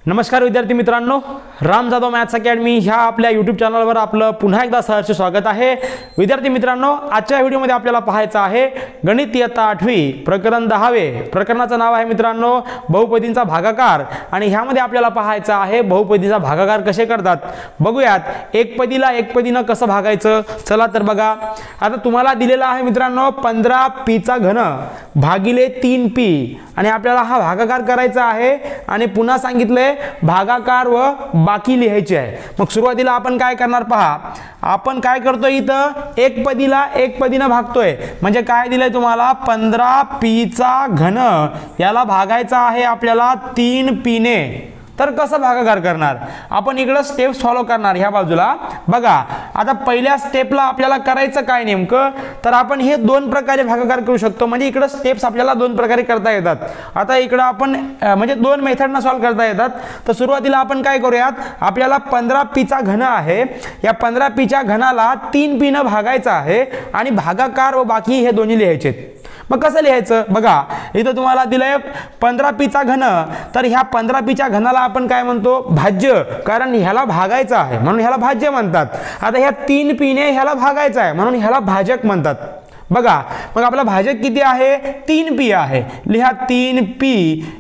नमस्कार विद्यार्थी मित्रांनो, राम जाधव मॅथ्स अकॅडमी ह्या आपल्या यूट्यूब चॅनलवर आपलं पुन्हा एकदा सहर्ष स्वागत आहे। विद्यार्थी मित्रांनो, आजच्या व्हिडिओमध्ये आपल्याला पाहायचं आहे गणित इयत्ता 8वी प्रकरण 10वे। प्रकरणाचं नाव आहे मित्रांनो बहुपदींचा भागाकार आणि ह्यामध्ये आपल्याला पाहायचं आहे बहुपदीचा भागाकार कसे करतात। बघूयात एकपदीला एकपदीनं कसं भागायचं। चला तर बघा, आता तुम्हाला दिलेला आहे मित्रांनो 15p चा घन भागिले 3p आणि आपल्याला हा भागाकार करायचा आहे आणि पुन्हा सांगितले भागाकार व बाकी लिहायचे आहे। मग सुरुवातीला आपण काय करणार पहा, आपण काय करतोय इथं एकपदीला एकपदीनं भागतोय म्हणजे काय दिलंय तुम्हाला 15p चा घन याला भागायचा आहे आपल्याला 3p ने। तर कसं भागाकार करणार आपण इकडे स्टेप्स फॉलो करणार। ह्या बाजूला बघा, आता पहिल्या स्टेपला आपल्याला करायचं काय नेमकं, तर आपण हे दोन प्रकारे भागाकार करू शकतो म्हणजे इकडे स्टेप्स आपल्याला दोन प्रकारे करता येतात। आता इकडे आपण म्हणजे दोन मेथडना सॉल्व करता येतात। तर सुरुवातीला आपण काय करूयात, आपल्याला 15p चा घन आहे, या 15p च्या घनाला 3p ने भागायचा आहे आणि भागाकार व बाकी हे दोन्ही लिहायचे। मग कसं लिहायचं बघा, इथं तुम्हाला दिलंय 15p चा घन, तर ह्या 15p च्या घनाला आपण काय म्हणतो भाज्य, कारण ह्याला भागायचं आहे म्हणून ह्याला भाज्य म्हणतात। आता ह्या 3p ने ह्याला भागायचं आहे म्हणून ह्याला भाजक म्हणतात। बघा मग आपला भाजक किती आहे 3p आहे, लिहा 3p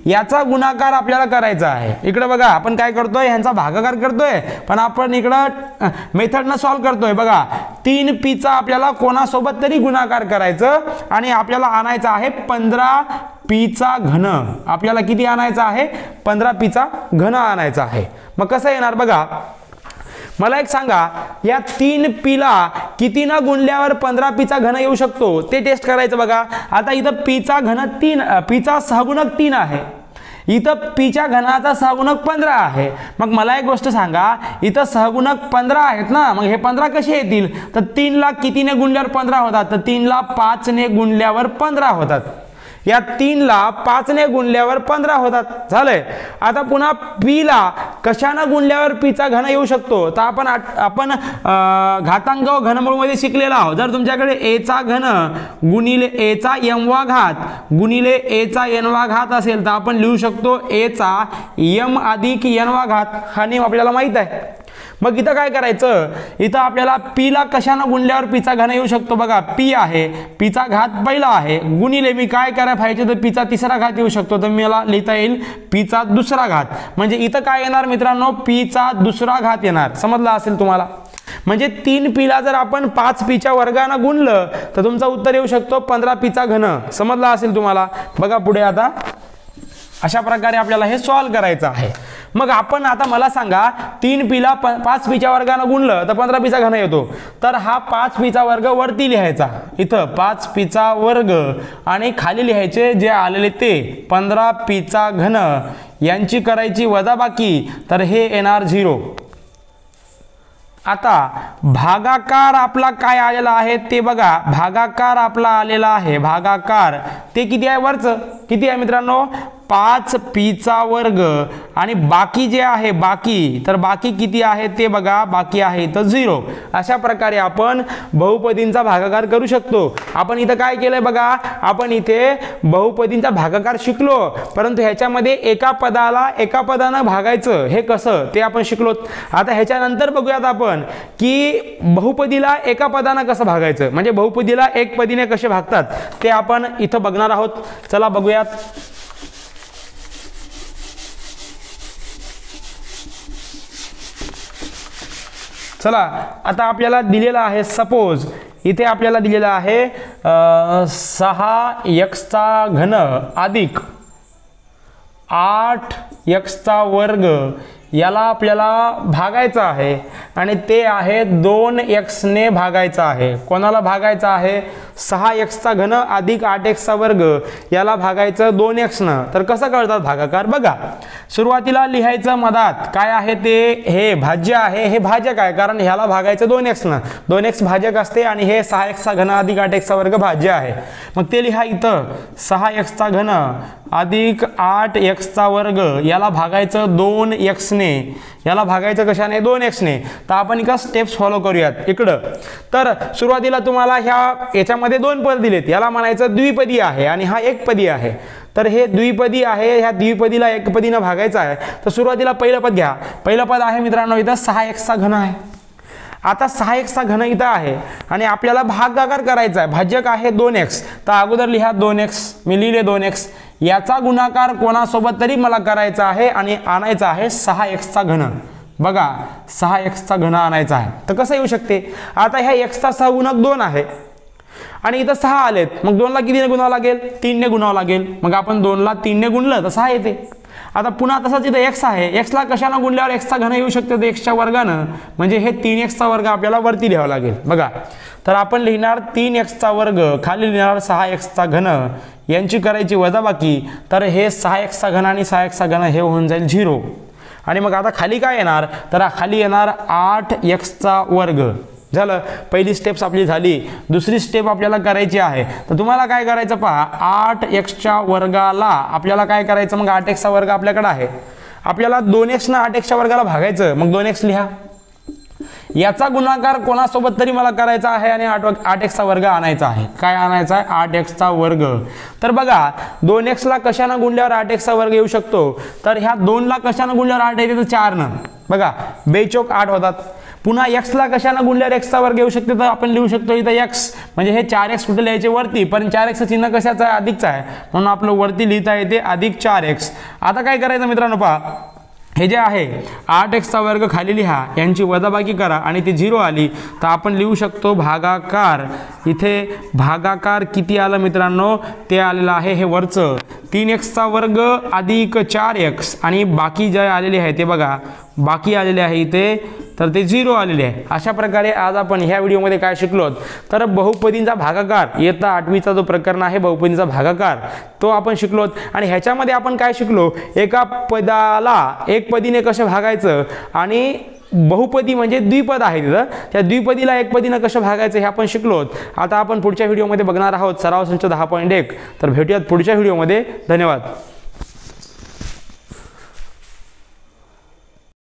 याचा गुणाकार आपल्याला करायचा आहे। इकडे बघा आपण काय करतोय ह्यांचा भागाकार करतोय पण आपण इकडे मेथडनं सॉल्व करतोय। बघा 3p चा आपल्याला कोणासोबत तरी गुणाकार करायचं आणि आपल्याला आणायचा आहे 15p चा घन। आपल्याला किती आणायचा आहे 15p चा घन आणायचा आहे। मग कसं येणार बघा, मला एक सांगा या 3p ला किती ना गुणल्यावर 15p चा घन येऊ शकतो ते टेस्ट करायचं। बघा आता इथं p चा घन 3, p चा सहगुणक 3 आहे, इथं p च्या घनाचा सहगुणक 15 आहे। मग मला एक गोष्ट सांगा, इथं सहगुणक 15 आहेत ना, मग हे 15 कसे येतील, तर 3 ला कितीने गुणल्यावर 15 होतात, तर 3 ला 5 ने गुणल्यावर 15 होतात। या 3 ला 5 ने गुणल्यावर 15 होतात, झालंय। आता पुन्हा p ला कशाने गुणल्यावर p चा घन येऊ शकतो, तर आपण घातांक व घनमूळ मध्ये शिकलेला आहोत। जर तुमच्याकडे a चा घन गुणिले a चा m वा घात गुणिले a चा n वा घात असेल तर आपण लिहू शकतो a चा m अधिक n वा घात, हा नियम आपल्याला माहित आहे। मग इथं काय करायचं, इथं आपल्याला p ला कशाने गुणल्यावर p चा घन येऊ शकतो, बघा p आहे, p चा घात पहिला आहे गुणिले मी काय करायला पाहिजे तर p चा तिसरा घात येऊ शकतो, तर मला लिहिता येईल p चा दुसरा घात। म्हणजे इथं काय येणार मित्रांनो p चा दुसरा घात येणार, समजलं असेल तुम्हाला। म्हणजे 3p ला जर आपण 5p च्या वर्गाने गुणलं तर तुमचं उत्तर येऊ शकतो 15p चा घन, समजलं असेल तुम्हाला। बघा पुढे आता अशा प्रकारे आपल्याला हे सॉल्व करायचं आहे। मग आपण आता मला सांगा 3p ला 5p च्या वर्गाने गुणलं तर 15p चा घन येतो, तर हा 5p चा वर्ग वरती लिहायचा, इथं 5p चा वर्ग आणि खाली लिहायचे जे आलेले ते 15p चा घन, यांची करायची वजाबाकी, तर हे येणार 0। आता भागाकार आपला काय आलेला आहे ते बघा, भागाकार आपला आलेला आहे, भागाकार ते किती आहे वरचं, किती आहे मित्रांनो 5p चा वर्ग आणि बाकी जे आहे बाकी, तर बाकी किती आहे ते बघा, बाकी आहे तर 0। अशा प्रकारे आपण बहुपदींचा भागाकार करू शकतो। आपण इथं काय केलंय बघा, आपण इथे बहुपदींचा भागाकार शिकलो, परंतु ह्याच्यामध्ये एका पदाला एका पदानं भागायचं हे कसं ते आपण शिकलो। आता ह्याच्यानंतर बघूयात आपण की बहुपदीला एका पदानं कसं भागायचं, म्हणजे बहुपदीला एक पदीने कसे भागतात ते आपण इथं बघणार आहोत। चला बघूयात। चला आता आपल्याला दिलेला आहे, सपोज इथे आपल्याला दिलेला आहे 6x चा घन अधिक 8x चा वर्ग, याला आपल्याला भागायचं आहे आणि ते आहे 2x ने भागायचं आहे। कोणाला भागायचं आहे 6x चा घन अधिक 8x चा वर्ग, याला भागायचं 2x न। तर कसं करतात भागाकार बघा, सुरुवातीला लिहायचं मधात काय आहे ते, हे भाज्य आहे, हे भाजक आहे कारण ह्याला भागायचं 2x न, 2x भाजक असते आणि हे 6x चा घन अधिक 8x चा वर्ग भाज्य आहे। मग ते लिहा इथं 6x चा घन अधिक 8x चा वर्ग, याला भागायचं 2x ने, याला भागायचं कशाने 2x ने। तर आपण एका स्टेप्स फॉलो करूयात इकडं। तर सुरुवातीला तुम्हाला ह्याच्यामध्ये याच्यामध्ये दोन पद दिलेत, याला म्हणायचं द्विपदी आहे आणि हा एकपदी आहे. तर हे द्विपदी आहे, ह्या द्विपदीला एकपदीनं भागायचं आहे. तर सुरुवातीला पहिलं पद घ्या. पहिलं पद आहे मित्रांनो इथं 6x घन आहे. आता 6x घन इथं आहे आणि आपल्याला भागाकार करायचा आहे. भाजक आहे 2x, तर अगोदर लिहा 2x, मी लिहिले 2x. याचा गुणाकार कोणासोबत तरी मला करायचा आहे आणि आणायचा आहे 6x घन. बघा 6x घन आणायचा आहे. तर कसं येऊ शकते, आता ह्या x चा सहगुणक 2 आहे आणि इथं 6 आलेत, मग 2 ला कितीने गुणावं लागेल, 3 ने गुणावं लागेल. मग आपण 2 ला 3 ने गुणलं तर 6 येते. आता पुन्हा तसंच इथं x आहे, x ला कशानं गुणल्यावर x चा घन येऊ शकतो, तर x च्या वर्गानं, म्हणजे हे 3x चा वर्ग आपल्याला वरती लिहावं लागेल. बघा तर आपण लिहिणार 3x चा वर्ग, खाली लिहिणार 6x घन, यांची करायची वजाबाकी. तर हे 6x घन आणि 6x घन हे होऊन जाईल 0. आणि मग आता खाली काय येणार, तर खाली येणार 8x वर्ग. झालं, पहिली स्टेप्स आपली झाली. दुसरी स्टेप आपल्याला करायची आहे. तर तुम्हाला काय करायचं पहा, 8x वर्गाला आपल्याला काय करायचं, मग 8x वर्ग आपल्याकडे आहे, आपल्याला 2x ना 8x वर्गाला भागायचं. मग 2x लिहा, याचा गुणाकार कोणासोबत तरी मला करायचा आहे आणि 8x वर्ग आणायचा आहे. काय आणायचा आहे, 8x वर्ग. तर बघा 2x ला कशानं गुणल्यावर 8x वर्ग येऊ शकतो, तर ह्या 2 ला कशानं गुणल्यावर 8 येते, तर 4 न. बघा 2 चौक 8 होतात. पुन्हा x ला कशानं गुणल्यावर x वर्ग येऊ शकते, तर आपण लिहू शकतो इथं x, म्हणजे हे 4x कुठे लिहायचे वरती, पण 4x चिन्ह कशाचं आहे, अधिकचं आहे, म्हणून आपलं वरती लिहिता येते अधिक 4x. आता काय करायचं मित्रांनो पहा, हे जे आहे 8x वर्ग खाली लिहा, यांची वजाबाकी करा आणि ती 0 आली तर आपण लिहू शकतो भागाकार. इथे भागाकार किती आलं मित्रांनो, ते आलेलं आहे हे वरचं 3x वर्ग अधिक 4x आणि बाकी जे आलेले आहे ते बघा, बाकी आलेले आहे इथे, तर ते 0 आलेले आहे. अशा प्रकारे आज आपण ह्या व्हिडिओमध्ये काय शिकलोत, तर बहुपदींचा भागाकार, इयत्ता 8वीचा जो प्रकरण आहे बहुपदींचा भागाकार, तो आपण शिकलोत. आणि ह्याच्यामध्ये आपण काय शिकलो, एका पदाला एकपदीने कसं भागायचं आणि बहुपदी म्हणजे द्विपद आहे तिथं, त्या द्विपदीला एकपदीनं कसं भागायचं हे आपण शिकलोत. आता आपण पुढच्या व्हिडिओमध्ये बघणार आहोत सराव संच 10.1. तर भेटूयात पुढच्या व्हिडिओमध्ये. धन्यवाद.